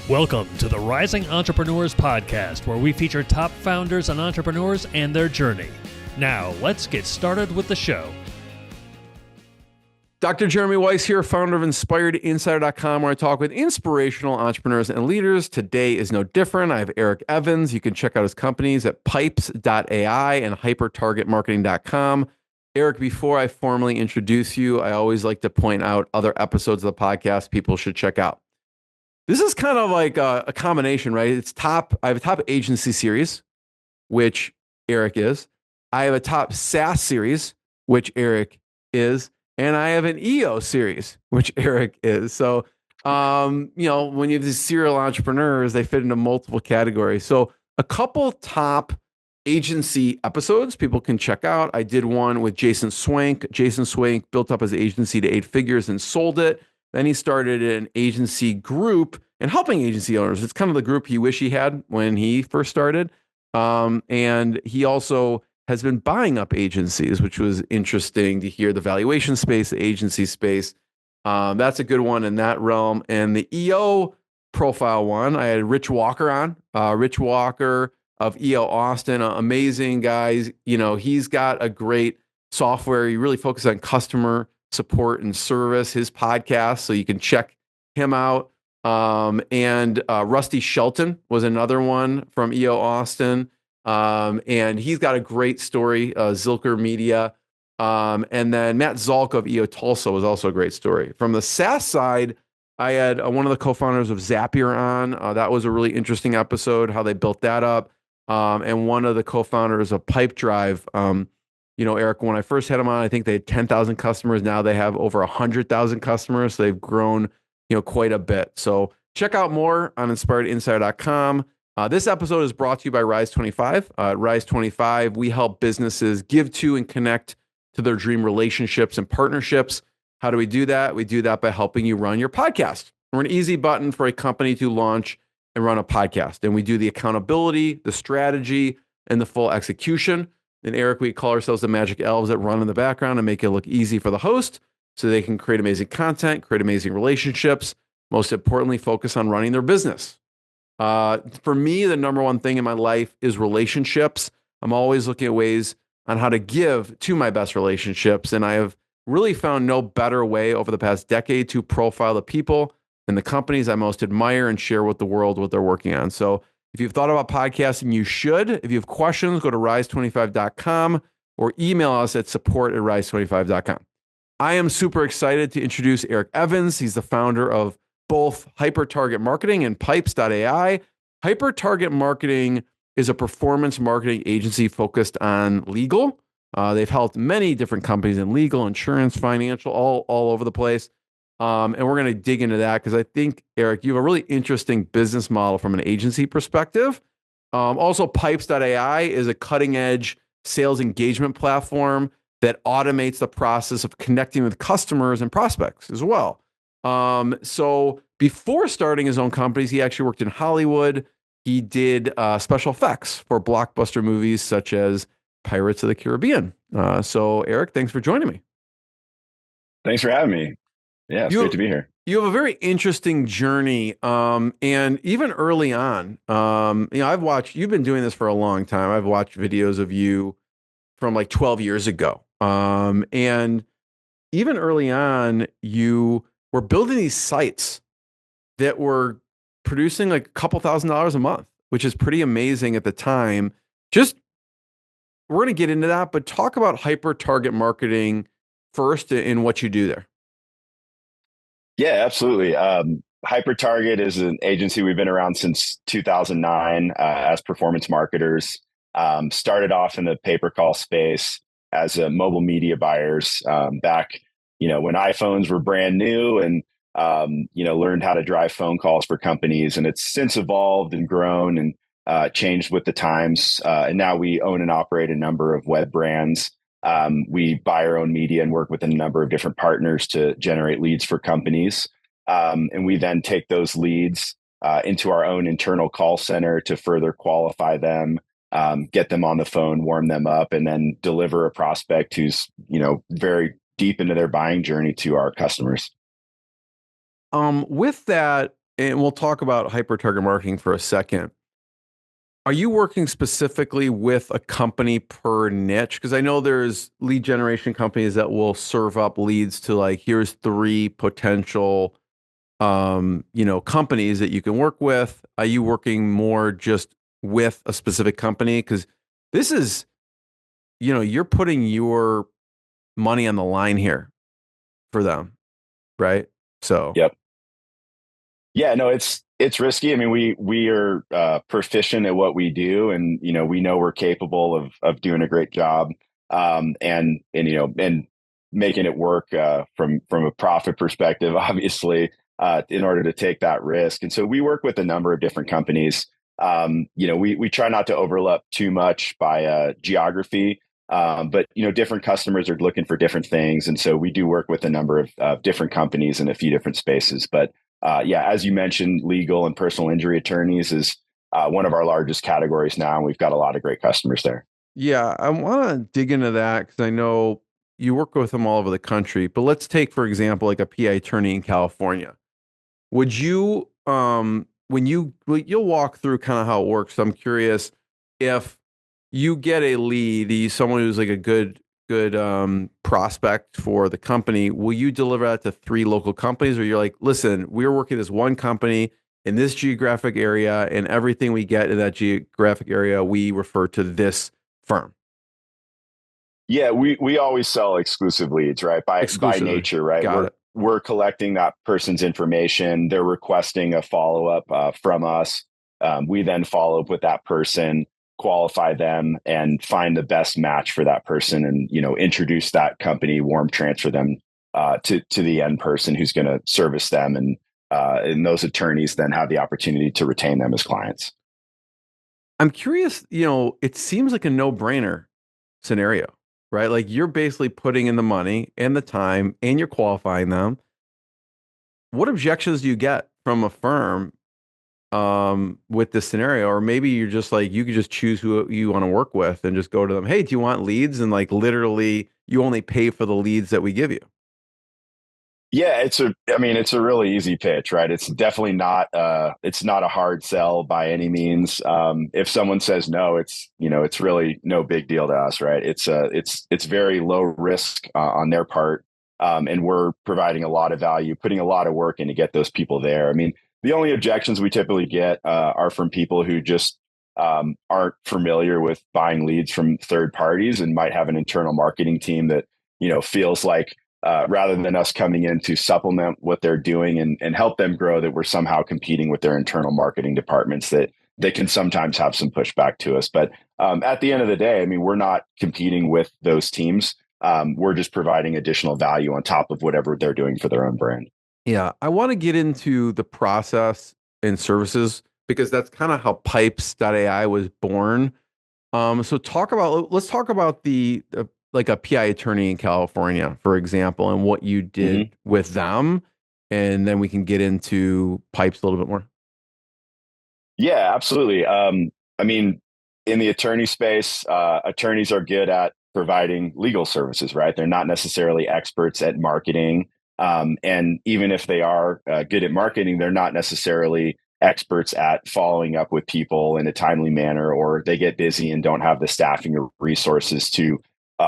Welcome to the Rising Entrepreneurs Podcast, where we feature top founders and entrepreneurs and their journey. Now, let's get started with the show. Dr. Jeremy Weiss here, founder of InspiredInsider.com, where I talk with inspirational entrepreneurs and leaders. Today is no different. I have Eric Evans. You can check out his companies at Pipes.AI and HyperTargetMarketing.com. Eric, before I formally introduce you, I always like to point out other episodes of the podcast people should check out. This is kind of like a combination, right? I have a top agency series, which Eric is. I have a top SaaS series, which Eric is. And I have an EO series, which Eric is. So, when you have these serial entrepreneurs, they fit into multiple categories. So a couple top agency episodes people can check out. I did one with Jason Swank. Jason Swank built up his agency to 8 figures and sold it. Then he started an agency group and helping agency owners. It's kind of the group he wished he had when he first started. And he also has been buying up agencies, which was interesting to hear the valuation space, the agency space. That's a good one in that realm. And the EO profile one, I had Rich Walker on. Rich Walker of EO Austin, amazing guys. He's got a great software. He really focuses on customer support and service, his podcast, so you can check him out. And Rusty Shelton was another one from EO Austin. And he's got a great story, Zilker Media. And then Matt Zalk of EO Tulsa was also a great story. From the SaaS side, I had one of the co-founders of Zapier on. That was a really interesting episode, how they built that up. And one of the co-founders of Pipedrive. Eric, when I first had them on, I think they had 10,000 customers. Now they have over 100,000 customers. So they've grown, quite a bit. So check out more on InspiredInsider.com. This episode is brought to you by Rise25. Rise25, we help businesses give to and connect to their dream relationships and partnerships. How do we do that? We do that by helping you run your podcast. We're an easy button for a company to launch and run a podcast. And we do the accountability, the strategy, and the full execution. And Eric, we call ourselves the magic elves that run in the background and make it look easy for the host so they can create amazing content, create amazing relationships, most importantly, focus on running their business. For me, the number one thing in my life is relationships. I'm always looking at ways on how to give to my best relationships. And I have really found no better way over the past decade to profile the people and the companies I most admire and share with the world what they're working on. So if you've thought about podcasting, you should. If you have questions, go to rise25.com or email us at support@rise25.com. I am super excited to introduce Eric Evans. He's the founder of both HyperTarget Marketing and Pipes.AI. HyperTarget Marketing is a performance marketing agency focused on legal. They've helped many different companies in legal, insurance, financial, all over the place. And we're going to dig into that because I think, Eric, you have a really interesting business model from an agency perspective. Also, Pipes.AI is a cutting-edge sales engagement platform that automates the process of connecting with customers and prospects as well. So before starting his own companies, he actually worked in Hollywood. He did special effects for blockbuster movies such as Pirates of the Caribbean. So Eric, thanks for joining me. Thanks for having me. Yeah, it's great to be here. You have a very interesting journey. And even early on, you've been doing this for a long time. I've watched videos of you from like 12 years ago. And even early on, you were building these sites that were producing like a couple $1,000s a month, which is pretty amazing at the time. We're going to get into that, but talk about HyperTarget Marketing first and what you do there. Yeah, absolutely. HyperTarget is an agency we've been around since 2009 as performance marketers. Started off in the pay-per-call space as mobile media buyers back, when iPhones were brand new and, learned how to drive phone calls for companies. And it's since evolved and grown and changed with the times. And now we own and operate a number of web brands. We buy our own media and work with a number of different partners to generate leads for companies. And we then take those leads into our own internal call center to further qualify them, get them on the phone, warm them up, and then deliver a prospect who's, very deep into their buying journey to our customers. With that, and we'll talk about hyper target marketing for a second. Are you working specifically with a company per niche? Because I know there's lead generation companies that will serve up leads to like, here's three potential, companies that you can work with. Are you working more just with a specific company? Because this is, you're putting your money on the line here for them, right? So, Yep. Yeah, no, it's risky. I mean, we are proficient at what we do, and we know we're capable of doing a great job, and making it work from a profit perspective, obviously, in order to take that risk. And so we work with a number of different companies. We try not to overlap too much by geography. But different customers are looking for different things, and so we do work with a number of different companies in a few different spaces. But yeah, as you mentioned, legal and personal injury attorneys is one of our largest categories now, and we've got a lot of great customers there. yeah, I want to dig into that because I know you work with them all over the country. But let's take, for example, like a PI attorney in California. Would you, you'll walk through kind of how it works. So I'm curious if you get a lead, someone who's like a good prospect for the company, will you deliver that to three local companies, or you're like, listen, we're working as one company in this geographic area, and everything we get in that geographic area, we refer to this firm Yeah, we always sell exclusive leads, right? By exclusively? nature, right? Got it. We're collecting that person's information. They're requesting a follow up from us. We then follow up with that person, qualify them, and find the best match for that person, and introduce that company, warm transfer them to the end person who's going to service them, and those attorneys then have the opportunity to retain them as clients. I'm curious, it seems like a no-brainer scenario, right? Like you're basically putting in the money and the time and you're qualifying them. What objections do you get from a firm with this scenario? Or maybe you're just like, you could just choose who you want to work with and just go to them. Hey, do you want leads? And like literally you only pay for the leads that we give you. Yeah, it's a really easy pitch, right? It's definitely it's not a hard sell by any means. If someone says no, it's really no big deal to us, right? It's very low risk on their part. And we're providing a lot of value, putting a lot of work in to get those people there. I mean, the only objections we typically get are from people who just aren't familiar with buying leads from third parties and might have an internal marketing team that feels like rather than us coming in to supplement what they're doing and help them grow, that we're somehow competing with their internal marketing departments, that they can sometimes have some pushback to us. But at the end of the day, I mean, we're not competing with those teams. We're just providing additional value on top of whatever they're doing for their own brand. Yeah. I want to get into the process and services because that's kind of how Pipes.AI was born. Let's talk about the like a PI attorney in California, for example, and what you did Mhm. with them, and then we can get into Pipes a little bit more. Yeah, absolutely. I mean, in the attorney space, attorneys are good at providing legal services, right? They're not necessarily experts at marketing. And even if they are good at marketing, they're not necessarily experts at following up with people in a timely manner, or they get busy and don't have the staffing or resources to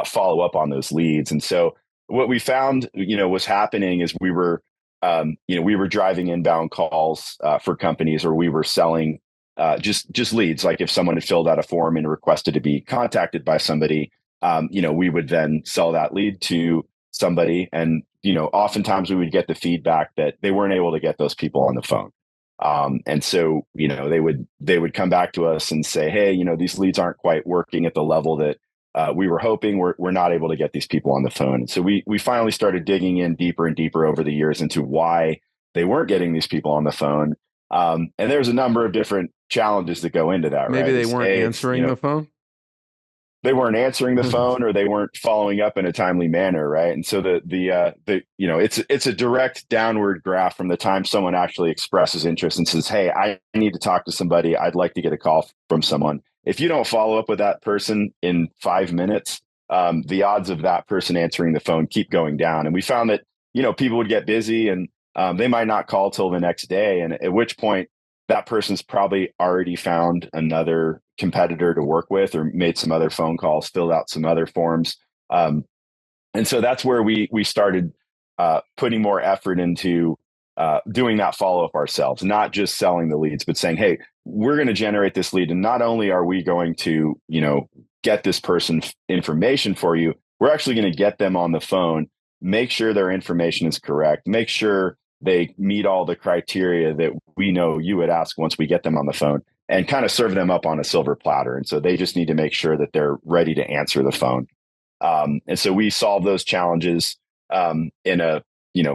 follow up on those leads. And so what we found, was happening is we were driving inbound calls for companies, or we were selling just leads. Like if someone had filled out a form and requested to be contacted by somebody, we would then sell that lead to somebody, and oftentimes we would get the feedback that they weren't able to get those people on the phone. And so they would come back to us and say, hey, these leads aren't quite working at the level that we were hoping. We're not able to get these people on the phone. And so we finally started digging in deeper and deeper over the years into why they weren't getting these people on the phone. And there's a number of different challenges that go into that, Maybe right? they weren't It's answering the phone. they weren't answering the phone, or they weren't following up in a timely manner, right? And so it's a direct downward graph from the time someone actually expresses interest and says, hey, I need to talk to somebody, I'd like to get a call from someone. If you don't follow up with that person in 5 minutes, the odds of that person answering the phone keep going down. And we found that people would get busy, and they might not call till the next day. And at which point that person's probably already found another competitor to work with or made some other phone calls, filled out some other forms. And so that's where we started putting more effort into doing that follow up ourselves, not just selling the leads, but saying, hey, we're going to generate this lead. And not only are we going to, get this person's information for you, we're actually going to get them on the phone, make sure their information is correct, make sure they meet all the criteria that we know you would ask once we get them on the phone, and kind of serve them up on a silver platter. And so they just need to make sure that they're ready to answer the phone. And so we solve those challenges in a,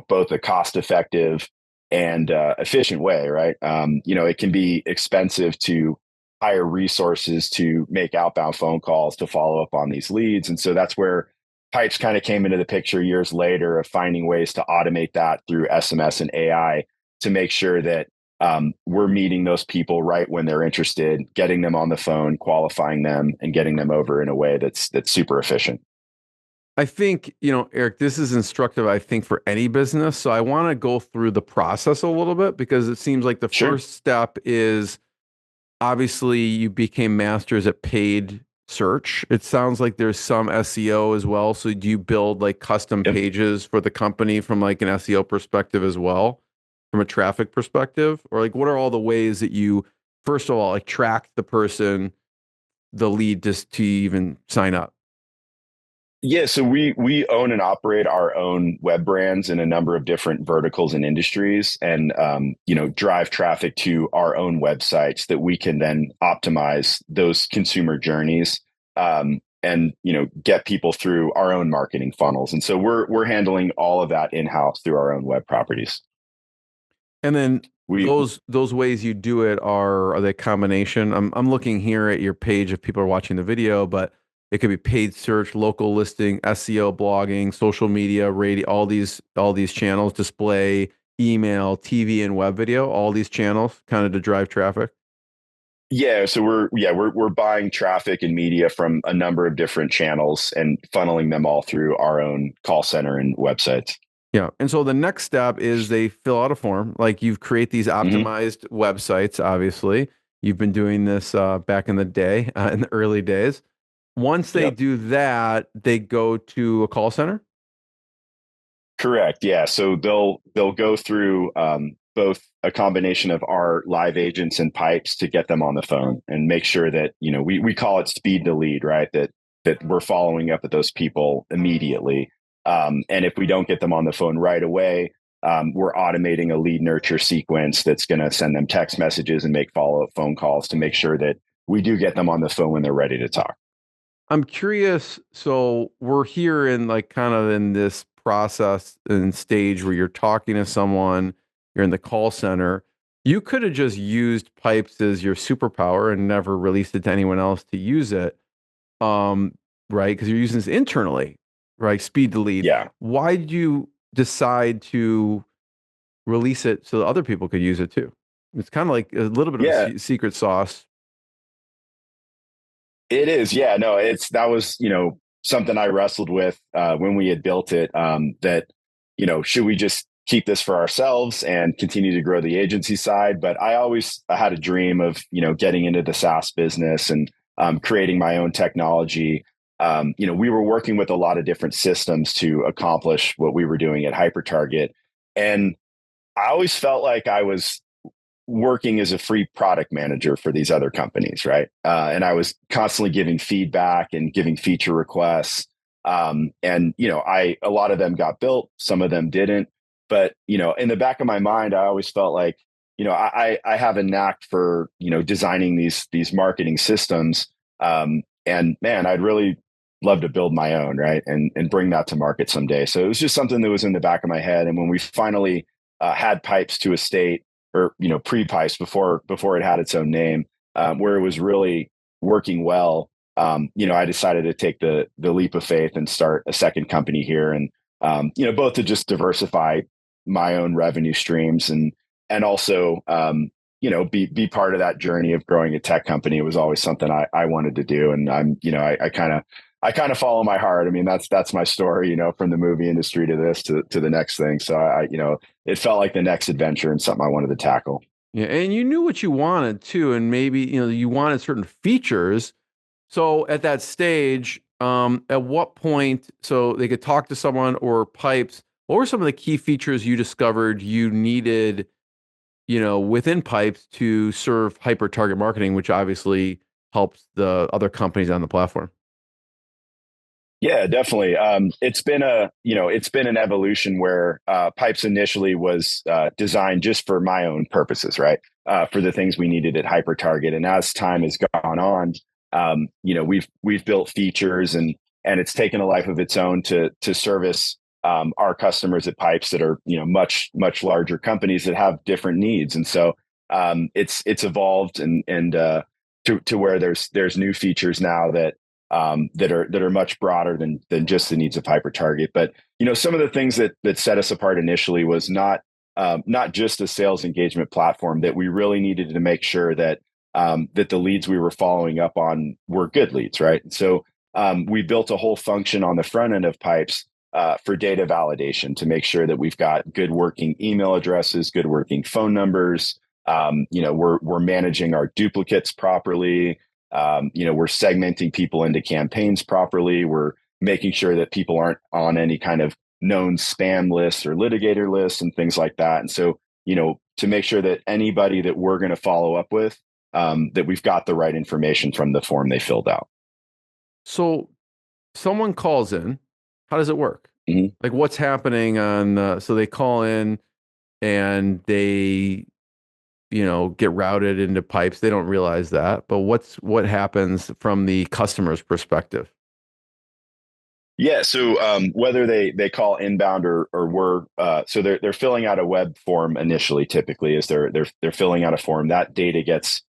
both a cost effective and efficient way, right? It can be expensive to hire resources to make outbound phone calls to follow up on these leads. And so that's where Pipes kind of came into the picture years later, of finding ways to automate that through SMS and AI to make sure that we're meeting those people right when they're interested, getting them on the phone, qualifying them, and getting them over in a way that's super efficient. I think, Eric, this is instructive, I think, for any business. So I want to go through the process a little bit, because it seems like the first step is, obviously you became masters at paid search. It sounds like there's some SEO as well. So do you build like custom pages for the company from like an SEO perspective as well, from a traffic perspective? Or like, what are all the ways that you, first of all, attract the person, the lead, just to even sign up? Yeah, so we own and operate our own web brands in a number of different verticals and industries, and drive traffic to our own websites that we can then optimize those consumer journeys, and get people through our own marketing funnels. And so we're handling all of that in-house through our own web properties. And then those ways you do it are they a combination? I'm looking here at your page if people are watching the video, but it could be paid search, local listing, SEO, blogging, social media, radio, all these channels, display, email, TV, and web video, all these channels kind of to drive traffic. Yeah, so we're buying traffic and media from a number of different channels and funneling them all through our own call center and websites. Yeah. And so the next step is they fill out a form. Like, you create these optimized websites, obviously. You've been doing this back in the day, in the early days. Once they do that, they go to a call center? Correct. Yeah. So they'll go through both a combination of our live agents and pipes to get them on the phone and make sure that, we call it speed to lead, right? That we're following up with those people immediately. And if we don't get them on the phone right away, we're automating a lead nurture sequence that's going to send them text messages and make follow-up phone calls to make sure that we do get them on the phone when they're ready to talk. I'm curious. So we're here in like kind of in this process and stage where you're talking to someone, you're in the call center. You could have just used Pipes as your superpower and never released it to anyone else to use it. Right? Because you're using this internally, right? Speed to lead. Yeah. Why did you decide to release it so that other people could use it too? It's kind of like a little bit of a secret sauce. It is. Yeah, no, that was, something I wrestled with when we had built it, that, should we just keep this for ourselves and continue to grow the agency side? But I had a dream of, getting into the SaaS business and creating my own technology. We were working with a lot of different systems to accomplish what we were doing at HyperTarget. And I always felt like I was working as a free product manager for these other companies, right? And I was constantly giving feedback and giving feature requests. And a lot of them got built, some of them didn't. But in the back of my mind, I always felt like, I have a knack for designing these marketing systems. And man, I'd really love to build my own, right, and bring that to market someday. So it was just something that was in the back of my head. And when we finally had Pipes to a state, or pre-Pipes before it had its own name, where it was really working well, I decided to take the leap of faith and start a second company here, and both to just diversify my own revenue streams and also be part of that journey of growing a tech company. It was always something I wanted to do, and I kind of I kind of follow my heart. I mean, that's my story, from the movie industry to this to the next thing. So it felt like the next adventure and something I wanted to tackle. Yeah, and you knew what you wanted too, and maybe you wanted certain features. So at that stage, at what point, so they could talk to someone or Pipes, what were some of the key features you discovered you needed, within Pipes to serve hyper target marketing, which obviously helps the other companies on the platform? Yeah, definitely. It's been an evolution where Pipes initially was designed just for my own purposes, right? For the things we needed at HyperTarget, and as time has gone on, we've built features and it's taken a life of its own to service our customers at Pipes that are much larger companies that have different needs, and so it's evolved and to where there's new features now that are much broader than just the needs of HyperTarget. But some of the things that set us apart initially was not just a sales engagement platform, that we really needed to make sure that that the leads we were following up on were good leads, right? So we built a whole function on the front end of Pipes for data validation to make sure that we've got good working email addresses, good working phone numbers. We're managing our duplicates properly. We're segmenting people into campaigns properly. We're making sure that people aren't on any kind of known spam lists or litigator lists and things like that. And so, to make sure that anybody that we're going to follow up with, that we've got the right information from the form they filled out. So someone calls in, how does it work? Mm-hmm. Like what's happening so they call in and they get routed into Pipes. They don't realize that, but what happens from the customer's perspective? Yeah, so whether they call inbound or we're so they're filling out a web form initially. Typically, is they're filling out a form. That data gets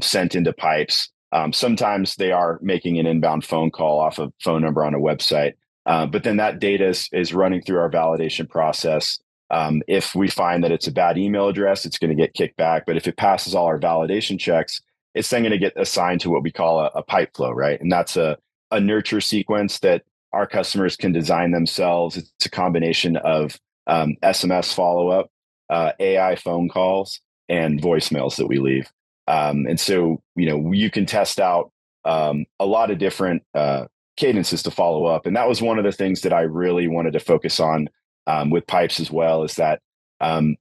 sent into Pipes. Sometimes they are making an inbound phone call off a phone number on a website, but then that data is running through our validation process. If we find that it's a bad email address, it's going to get kicked back. But if it passes all our validation checks, it's then going to get assigned to what we call a pipe flow, right? And that's a nurture sequence that our customers can design themselves. It's a combination of SMS follow-up, AI phone calls, and voicemails that we leave. And so, you can test out a lot of different cadences to follow up. And that was one of the things that I really wanted to focus on with Pipes as well, is that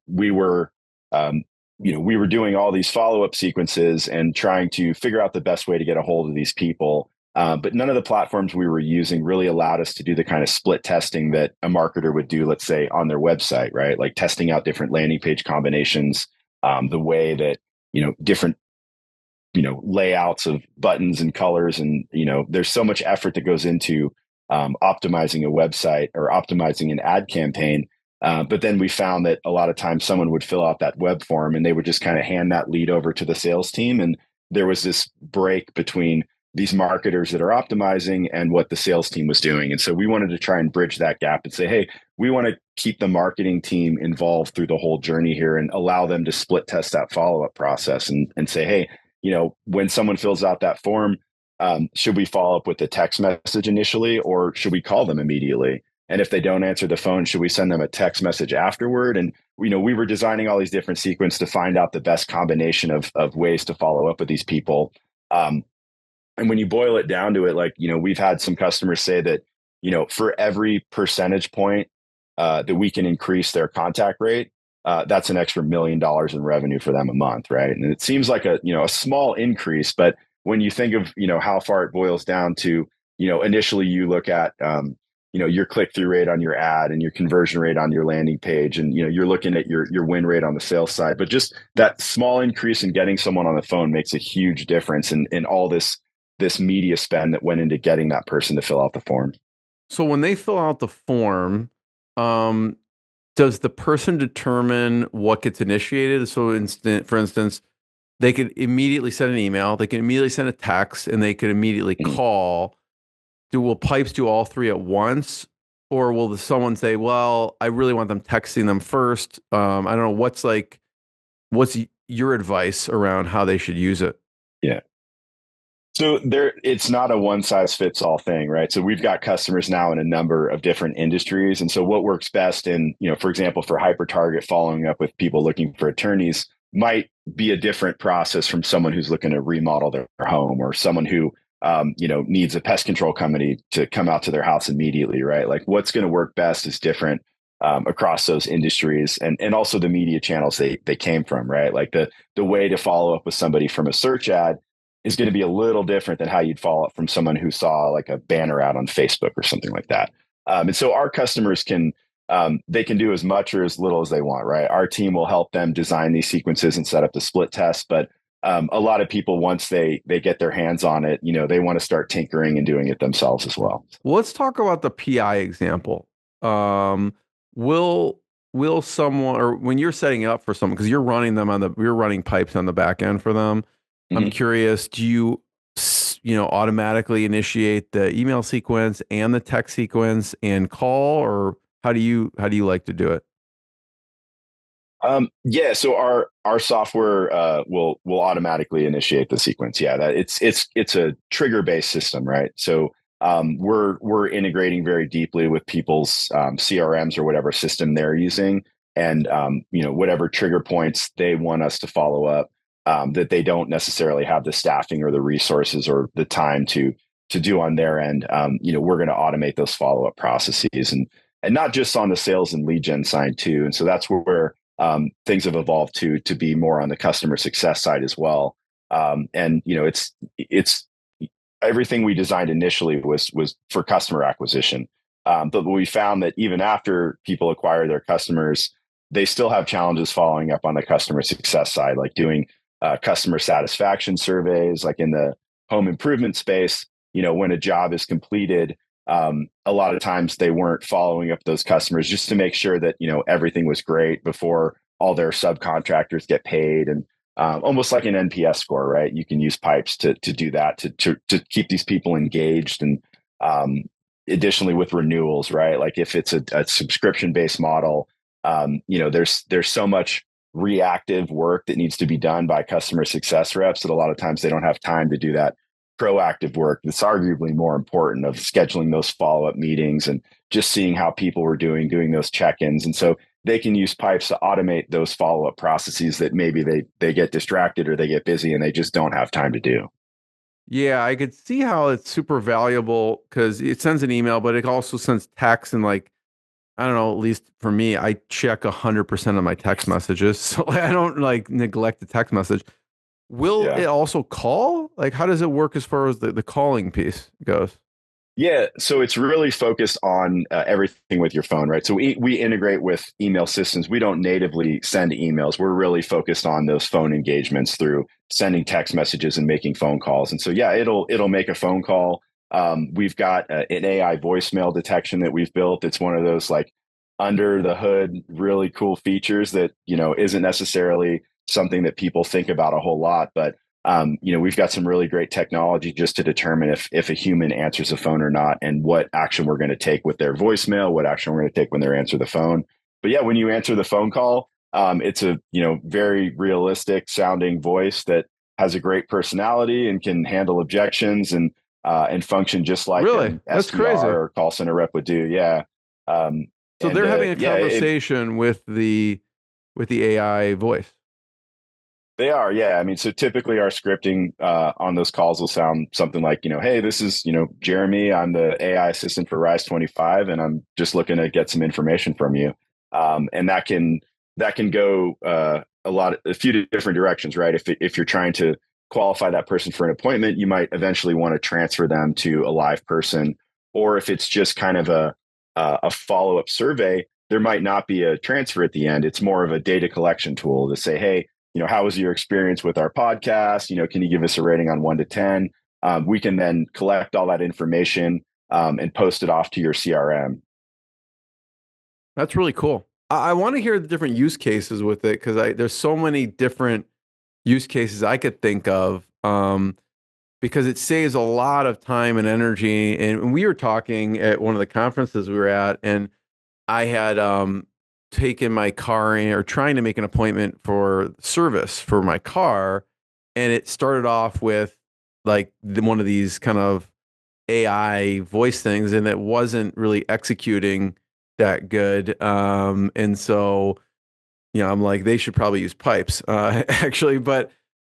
we were doing all these follow-up sequences and trying to figure out the best way to get a hold of these people. But none of the platforms we were using really allowed us to do the kind of split testing that a marketer would do, let's say, on their website, right? Like testing out different landing page combinations, the way that, different, layouts of buttons and colors. And, there's so much effort that goes into optimizing a website or optimizing an ad campaign. But then we found that a lot of times someone would fill out that web form and they would just kind of hand that lead over to the sales team. And there was this break between these marketers that are optimizing and what the sales team was doing. And so we wanted to try and bridge that gap and say, hey, we want to keep the marketing team involved through the whole journey here and allow them to split test that follow-up process and say, hey, when someone fills out that form, should we follow up with a text message initially, or should we call them immediately? And if they don't answer the phone, should we send them a text message afterward? And we were designing all these different sequences to find out the best combination of ways to follow up with these people. And when you boil it down to it, like, we've had some customers say that, for every percentage point that we can increase their contact rate, that's an extra $1 million in revenue for them a month, right? And it seems like a small increase, but when you think of how far it boils down to, initially you look at your click-through rate on your ad and your conversion rate on your landing page, and you're looking at your win rate on the sales side. But just that small increase in getting someone on the phone makes a huge difference in all this media spend that went into getting that person to fill out the form. So when they fill out the form, does the person determine what gets initiated? So for instance, they could immediately send an email, they can immediately send a text, and they could immediately call. Will Pipes do all three at once? Or will someone say, well, I really want them texting them first? I don't know. What's your advice around how they should use it? Yeah. So it's not a one size fits all thing, right? So we've got customers now in a number of different industries. And so what works best in, for example, for HyperTarget, following up with people looking for attorneys might be a different process from someone who's looking to remodel their home, or someone who, needs a pest control company to come out to their house immediately, right? Like what's going to work best is different across those industries, and also the media channels they came from, right? Like the way to follow up with somebody from a search ad is going to be a little different than how you'd follow up from someone who saw like a banner out on Facebook or something like that. And so our customers they can do as much or as little as they want, right? Our team will help them design these sequences and set up the split test. But a lot of people, once they get their hands on it, they want to start tinkering and doing it themselves as well. Well, let's talk about the PI example. Um, will will someone, or when you're setting up for someone, because you're running pipes on the back end for them. I'm Mhm. curious, do you automatically initiate the email sequence and the text sequence and call, or how do you like to do it? Yeah, so our software will automatically initiate the sequence. Yeah, that it's a trigger based system, right? So we're integrating very deeply with people's CRMs or whatever system they're using, and whatever trigger points they want us to follow up, that they don't necessarily have the staffing or the resources or the time to do on their end. We're going to automate those follow up processes, and not just on the sales and lead gen side too. And so that's where things have evolved to be more on the customer success side as well. And it's everything we designed initially was for customer acquisition. But we found that even after people acquire their customers, they still have challenges following up on the customer success side, like doing customer satisfaction surveys, like in the home improvement space. When a job is completed, a lot of times they weren't following up those customers just to make sure that everything was great before all their subcontractors get paid, and almost like an NPS score, right? You can use pipes to do that to keep these people engaged, and um, additionally with renewals, right? Like if it's a subscription based model, there's so much reactive work that needs to be done by customer success reps that a lot of times they don't have time to do that proactive work that's arguably more important, of scheduling those follow-up meetings and just seeing how people were doing those check-ins. And so they can use pipes to automate those follow-up processes that maybe they get distracted or they get busy and they just don't have time to do. Yeah, I could see how it's super valuable because it sends an email, but it also sends text, and like, I don't know, at least for me, I check 100% of my text messages. So I don't like neglect the text message. Will Yeah. it also call? Like, how does it work as far as the calling piece goes? Yeah, so it's really focused on everything with your phone, right? So we integrate with email systems. We don't natively send emails. We're really focused on those phone engagements through sending text messages and making phone calls. And so yeah, it'll make a phone call. We've got an AI voicemail detection that we've built. It's one of those like under the hood, really cool features that isn't necessarily something that people think about a whole lot, but we've got some really great technology just to determine if a human answers the phone or not, and what action we're going to take with their voicemail, what action we're going to take when they answer the phone. But yeah, when you answer the phone call, it's a very realistic sounding voice that has a great personality and can handle objections and function just like Really? an That's SDR crazy. or call center rep would do. Yeah, So and they're having a yeah, conversation with the AI voice. they are, yeah. I mean, so typically our scripting on those calls will sound something like, hey, this is, Jeremy. I'm the AI assistant for Rise 25, and I'm just looking to get some information from you. And that can go a few different directions, right? If you're trying to qualify that person for an appointment, you might eventually want to transfer them to a live person, or if it's just kind of a follow up survey, there might not be a transfer at the end. It's more of a data collection tool to say, hey, how was your experience with our podcast? Can you give us a rating on 1 to 10? We can then collect all that information and post it off to your CRM. That's really cool. I want to hear the different use cases with it because there's so many different use cases I could think of, because it saves a lot of time and energy. And we were talking at one of the conferences we were at, and I had taken my car in, or trying to make an appointment for service for my car, and it started off with one of these kind of AI voice things, and it wasn't really executing that good. And so, I'm like, they should probably use pipes, actually. But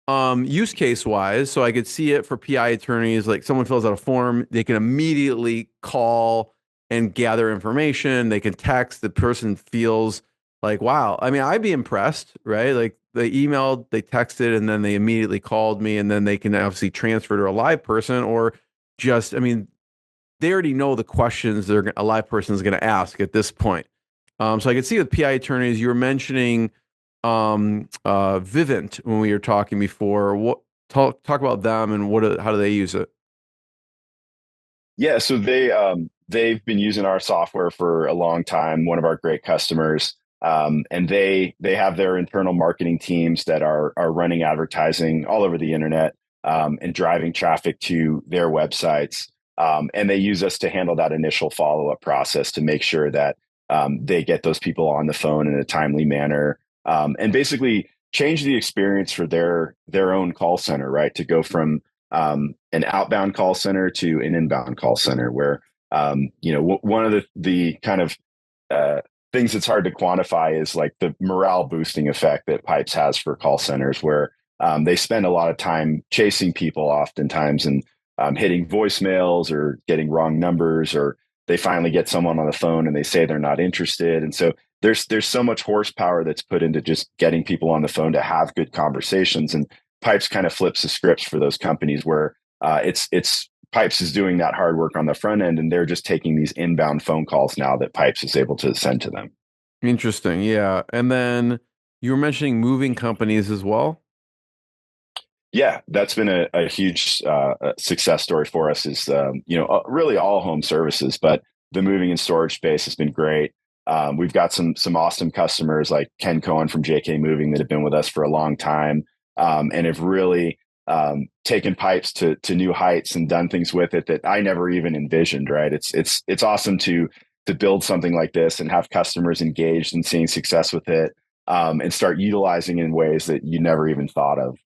use case wise, so I could see it for PI attorneys, like someone fills out a form, they can immediately call and gather information. They can text, the person feels like, wow. I mean, I'd be impressed, right? Like they emailed, they texted, and then they immediately called me, and then they can obviously transfer to a live person, or just, I mean, they already know the questions a live person is going to ask at this point. So I could see with PI attorneys, you were mentioning Vivint when we were talking before. What talk about them and how do they use it? Yeah, so they've been using our software for a long time. One of our great customers, and they have their internal marketing teams that are running advertising all over the internet, and driving traffic to their websites. And they use us to handle that initial follow up process to make sure that they get those people on the phone in a timely manner, and basically change the experience for their own call center, right? To go from an outbound call center to an inbound call center, where one of the kind of uh, things that's hard to quantify is like the morale boosting effect that Pipes has for call centers, where they spend a lot of time chasing people oftentimes, and hitting voicemails or getting wrong numbers, or they finally get someone on the phone and they say they're not interested. And so there's so much horsepower that's put into just getting people on the phone to have good conversations. And Pipes kind of flips the scripts for those companies, where it's Pipes is doing that hard work on the front end, and they're just taking these inbound phone calls now that Pipes is able to send to them. Interesting, yeah. And then you were mentioning moving companies as well. Yeah, that's been a huge success story for us. Is really all home services, but the moving and storage space has been great. We've got some awesome customers like Ken Cohen from JK Moving that have been with us for a long time, and have really taken Pipes to new heights and done things with it that I never even envisioned. Right? It's awesome to build something like this and have customers engaged and seeing success with it, and start utilizing it in ways that you never even thought of.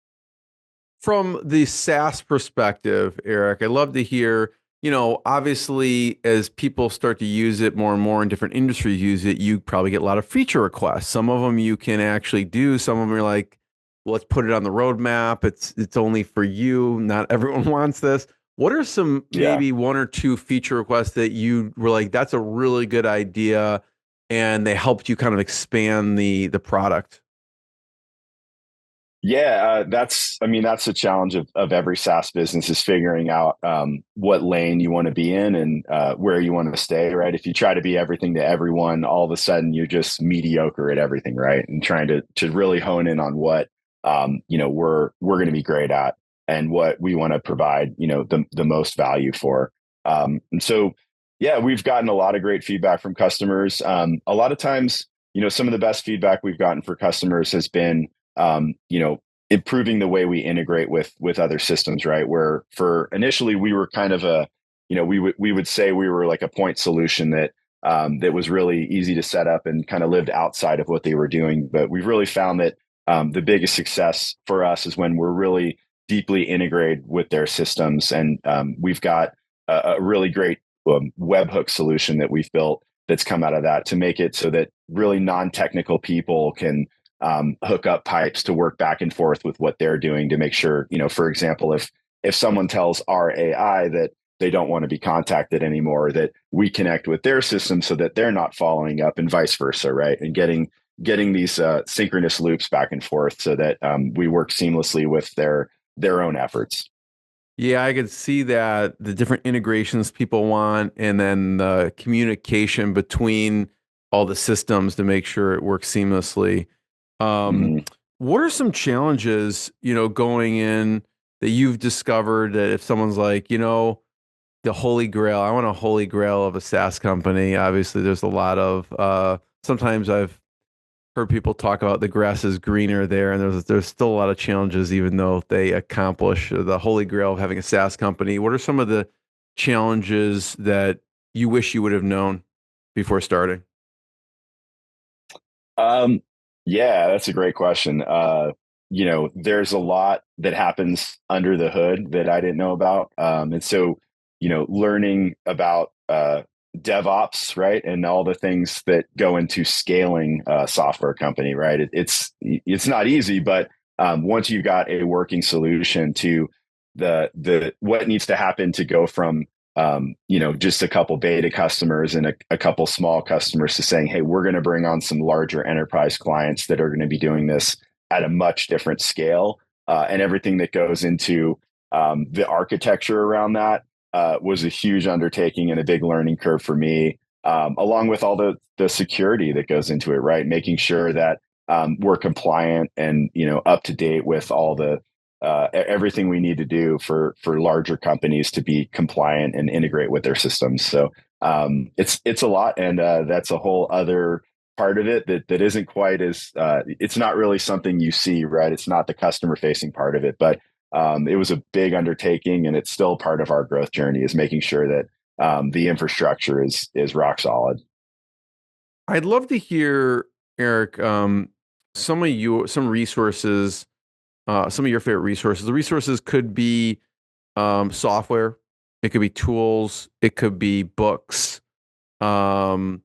From the SaaS perspective, Eric, I'd love to hear, obviously, as people start to use it more and more in different industries use it, you probably get a lot of feature requests. Some of them you can actually do. Some of them are like, well, let's put it on the roadmap. It's only for you. Not everyone wants this. What are some Yeah. maybe one or two feature requests that you were like, that's a really good idea, and they helped you kind of expand the product? Yeah, that's the challenge of every SaaS business, is figuring out what lane you want to be in, and where you want to stay, right? If you try to be everything to everyone, all of a sudden you're just mediocre at everything, right? And trying to really hone in on what we're going to be great at, and what we want to provide, the most value for. And so, yeah, we've gotten a lot of great feedback from customers. A lot of times, some of the best feedback we've gotten for customers has been improving the way we integrate with other systems, right? Where for initially we were kind of we would say we were like a point solution that was really easy to set up and kind of lived outside of what they were doing. But we've really found that the biggest success for us is when we're really deeply integrated with their systems, and we've got a really great webhook solution that we've built that's come out of that, to make it so that really non-technical people can hook up Pipes to work back and forth with what they're doing, to make sure, for example, if someone tells our AI that they don't want to be contacted anymore, that we connect with their system so that they're not following up, and vice versa, right? And getting these synchronous loops back and forth, so that we work seamlessly with their own efforts. Yeah, I could see that, the different integrations people want, and then the communication between all the systems to make sure it works seamlessly. Um, Mm-hmm. what are some challenges, going in, that you've discovered, that if someone's like, the holy grail, I want a holy grail of a SaaS company. Obviously, there's a lot of, sometimes I've heard people talk about the grass is greener there, and there's still a lot of challenges, even though they accomplish the holy grail of having a SaaS company. What are some of the challenges that you wish you would have known before starting? Um, yeah, that's a great question. there's a lot that happens under the hood that I didn't know about. And so, learning about DevOps, right, and all the things that go into scaling a software company, right? It's not easy, but once you've got a working solution to the what needs to happen to go from just a couple beta customers and a couple small customers to saying, hey, we're going to bring on some larger enterprise clients that are going to be doing this at a much different scale, and everything that goes into the architecture around that was a huge undertaking and a big learning curve for me, along with all the security that goes into it, right? Making sure that we're compliant and up to date with all the everything we need to do for larger companies to be compliant and integrate with their systems. So it's a lot, and that's a whole other part of it that isn't quite as it's not really something you see, right? It's not the customer facing part of it, but it was a big undertaking, and it's still part of our growth journey, is making sure that the infrastructure is rock solid. I'd love to hear, Eric, some resources, some of your favorite resources. The resources could be software, it could be tools, it could be books. Um,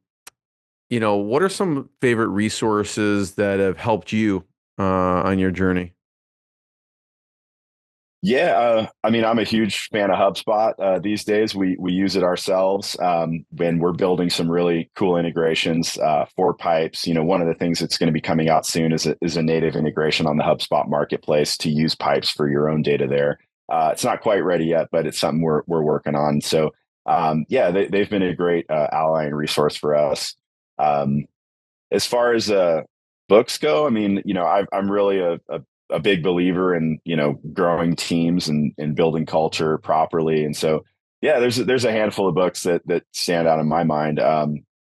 what are some favorite resources that have helped you on your journey? Yeah, I mean, I'm a huge fan of HubSpot these days. We use it ourselves when we're building some really cool integrations for pipes. One of the things that's going to be coming out soon is a native integration on the HubSpot marketplace to use pipes for your own data there. It's not quite ready yet, but it's something we're working on. So yeah, they've been a great ally and resource for us. Um, as far as books go, I mean, I'm really a big believer in growing teams and building culture properly. And so yeah, there's a handful of books that stand out in my mind. I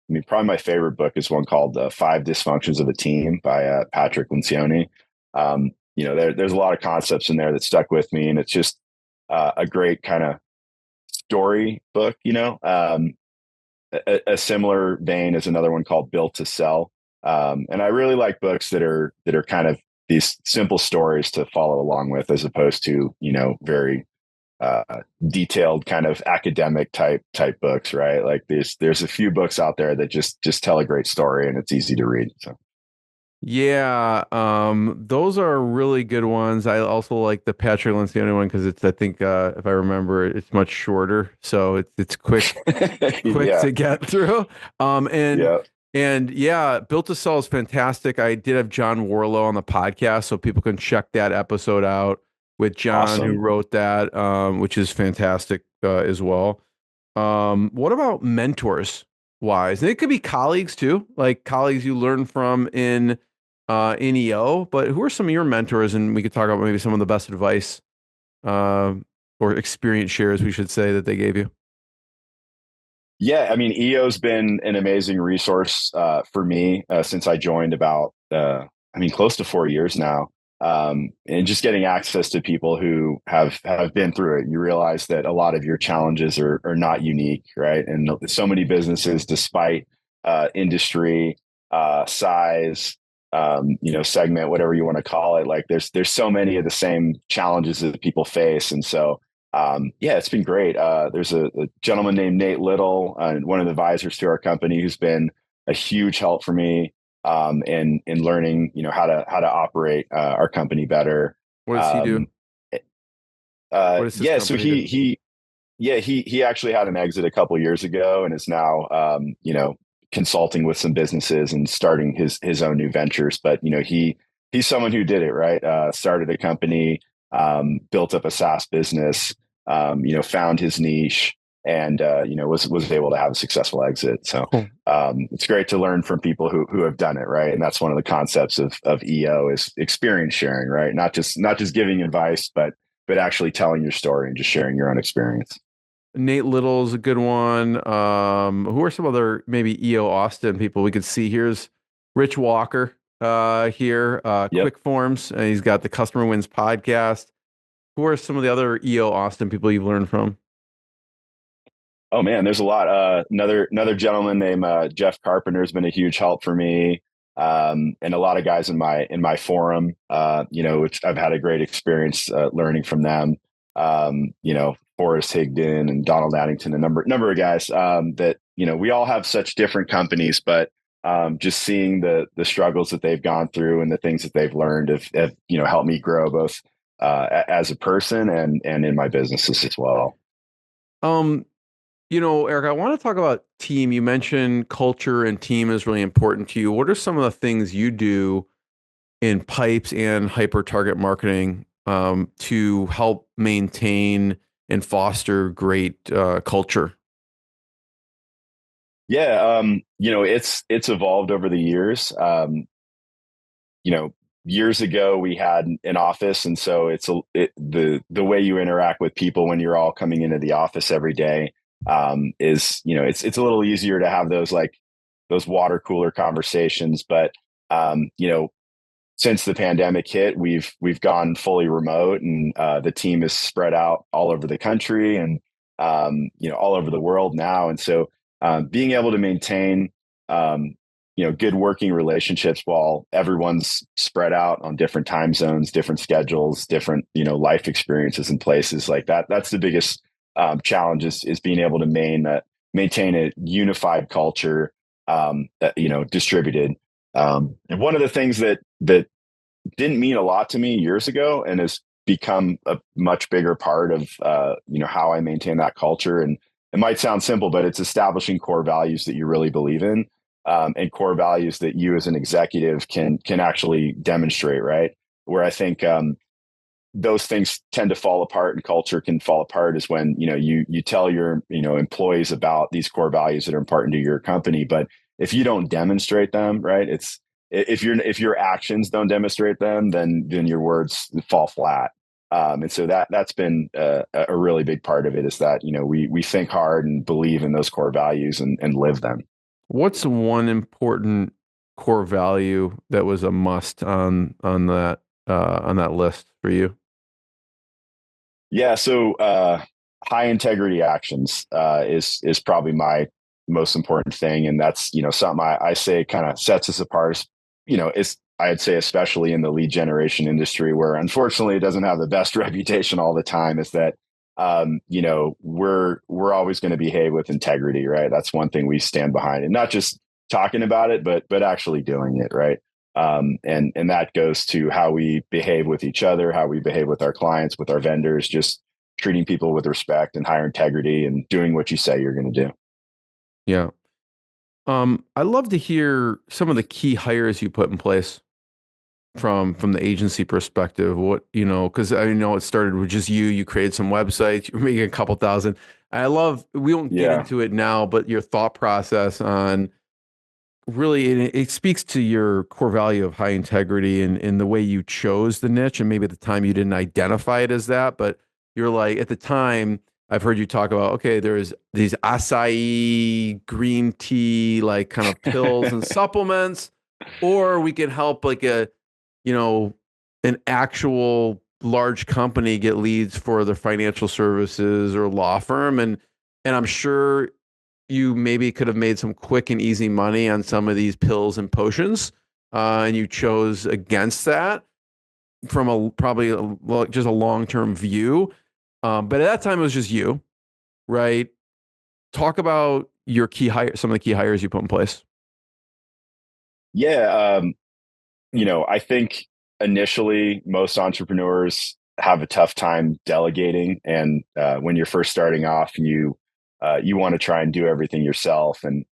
mean, probably my favorite book is one called Five Dysfunctions of a Team by Patrick Lencioni. There's a lot of concepts in there that stuck with me, and it's just a great kind of story book. A similar vein is another one called Built to Sell. And I really like books that are kind of these simple stories to follow along with, as opposed to very uh, detailed kind of academic type books, right? Like there's a few books out there that just tell a great story, and it's easy to read. So Yeah, those are really good ones. I also like the Patrick Lencioni one because I think, if I remember, it's much shorter, so it's quick yeah, to get through. Um, and yeah, and yeah, Built to Sell is fantastic. I did have John Warlow on the podcast, so people can check that episode out with John, who awesome. wrote that, which is fantastic as well. What about mentors wise? And it could be colleagues too, like colleagues you learn from in EO. But who are some of your mentors? And we could talk about maybe some of the best advice or experience shares, we should say, that they gave you. Yeah, I mean, EO's been an amazing resource for me since I joined about, close to 4 years now. And just getting access to people who have been through it, you realize that a lot of your challenges are not unique, right? And so many businesses, despite industry, size, segment, whatever you want to call it, like there's so many of the same challenges that people face, and so yeah, it's been great. There's a gentleman named Nate Little, one of the advisors to our company, who's been a huge help for me in learning, how to operate our company better. What does he do? Um, What does his yeah, so company do? he actually had an exit a couple years ago and is now consulting with some businesses and starting his own new ventures. But he's someone who did it right. Started a company, built up a SaaS business, found his niche, and was able to have a successful exit. So Cool. it's great to learn from people who have done it, right? And that's one of the concepts of EO is experience sharing, right? Not just giving advice, but actually telling your story and just sharing your own experience. Nate Little is a good one. Who are some other maybe EO Austin people we could see? Here's Rich Walker here, Yep. Quick Forms, and he's got the Customer Wins podcast. Who are some of the other EO Austin people you've learned from? Oh man, there's a lot. Another gentleman named Jeff Carpenter has been a huge help for me. and a lot of guys in my forum, which I've had a great experience learning from them. Forrest Higdon and Donald Addington, a number of guys that we all have such different companies, but just seeing the struggles that they've gone through and the things that they've learned have helped me grow both as a person and in my businesses as well. Eric, I want to talk about team. You mentioned culture and team is really important to you. What are some of the things you do in Pipes and HyperTarget Marketing to help maintain and foster great culture? Yeah, it's evolved over the years. Years ago we had an office, and so the way you interact with people when you're all coming into the office every day is it's a little easier to have those water cooler conversations. But since the pandemic hit, we've gone fully remote, and the team is spread out all over the country and all over the world now. And so being able to maintain good working relationships while everyone's spread out on different time zones, different schedules, different life experiences and places like that. That's the biggest challenge is being able to maintain a unified culture that distributed. And one of the things that didn't mean a lot to me years ago and has become a much bigger part of how I maintain that culture. And it might sound simple, but it's establishing core values that you really believe in, and core values that you as an executive can actually demonstrate, right? Where I think those things tend to fall apart and culture can fall apart is when you tell your employees about these core values that are important to your company, but if you don't demonstrate them, right, if your actions don't demonstrate them, then your words fall flat. And so that's been a really big part of it, is that we think hard and believe in those core values and live them. What's one important core value that was a must on that list for you? Yeah, so high integrity actions is probably my most important thing, and that's something I say kind of sets us apart. It's, I'd say, especially in the lead generation industry, where unfortunately it doesn't have the best reputation all the time, is that we're always going to behave with integrity, right? That's one thing we stand behind, and not just talking about it, but actually doing it, right? And that goes to how we behave with each other, how we behave with our clients, with our vendors, just treating people with respect and higher integrity and doing what you say you're going to do. Yeah. I'd love to hear some of the key hires you put in place from the agency perspective. What, because I know it started with just you created some websites, you're making a couple thousand. We won't get into it now, but your thought process on really, it speaks to your core value of high integrity and the way you chose the niche. And maybe at the time you didn't identify it as that, but you're like, at the time, I've heard you talk about, okay, there's these acai green tea, like kind of pills and supplements, or we can help like an actual large company get leads for their financial services or law firm. And I'm sure you maybe could have made some quick and easy money on some of these pills and potions, and you chose against that from just a long-term view. But at that time, it was just you, right? Talk about your some of the key hires you put in place. Yeah, I think initially most entrepreneurs have a tough time delegating, and when you're first starting off, you want to try and do everything yourself, and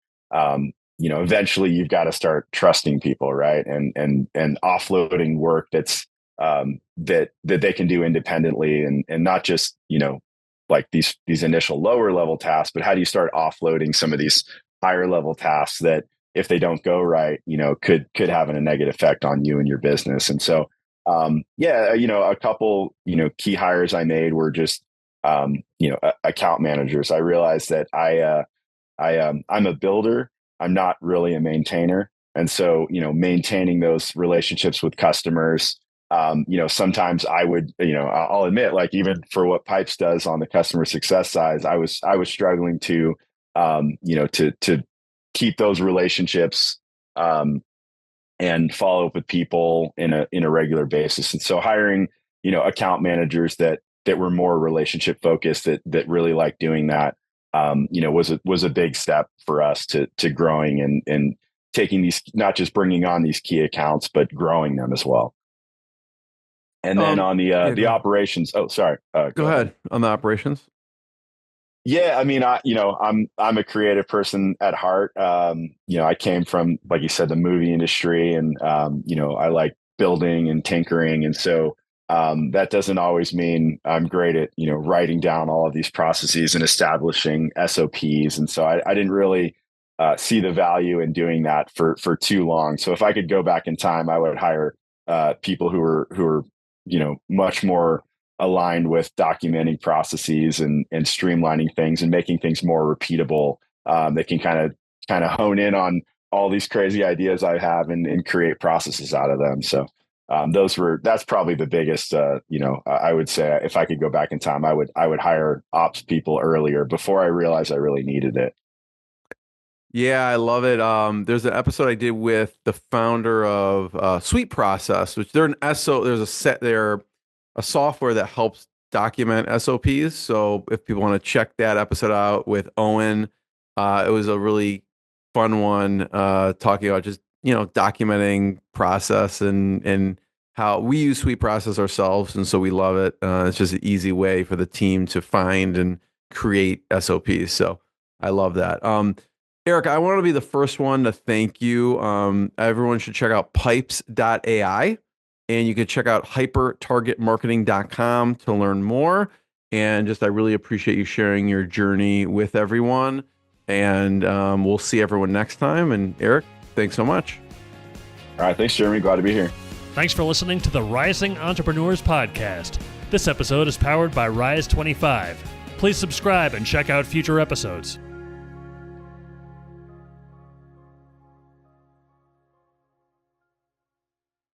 eventually you've got to start trusting people, right? And offloading work that's that they can do independently, and not just like these initial lower level tasks, but how do you start offloading some of these higher level tasks that, if they don't go right, could have a negative effect on you and your business. And so a couple key hires I made were just account managers. I realized that I'm a builder. I'm not really a maintainer. And so, maintaining those relationships with customers, sometimes I would, I'll admit, like, even for what Pipes does on the customer success side, I was struggling to, to keep those relationships, and follow up with people in a regular basis. And so hiring, account managers that were more relationship focused, that really like doing that, was a big step for us to growing and taking these, not just bringing on these key accounts, but growing them as well. And then on the operations. Oh, sorry. Go ahead on the operations. Yeah, I mean, I'm a creative person at heart. I came from, like you said, the movie industry, and I like building and tinkering, and so that doesn't always mean I'm great at writing down all of these processes and establishing SOPs. And so I didn't really see the value in doing that for too long. So if I could go back in time, I would hire people who are much more aligned with documenting processes and streamlining things and making things more repeatable. They can kind of hone in on all these crazy ideas I have and create processes out of them. So that's probably the biggest, I would say if I could go back in time, I would hire ops people earlier before I realized I really needed it. Yeah, I love it. There's an episode I did with the founder of Sweet Process, which they're a software that helps document SOPs. So if people want to check that episode out with Owen, it was a really fun one, talking about just, documenting process and how we use Sweet Process ourselves. And so we love it. It's just an easy way for the team to find and create SOPs. So I love that. Eric, I want to be the first one to thank you. Everyone should check out Pipes.AI. And you can check out HyperTargetMarketing.com to learn more. And I really appreciate you sharing your journey with everyone. And we'll see everyone next time. And Eric, thanks so much. All right. Thanks, Jeremy. Glad to be here. Thanks for listening to the Rising Entrepreneurs Podcast. This episode is powered by Rise 25. Please subscribe and check out future episodes.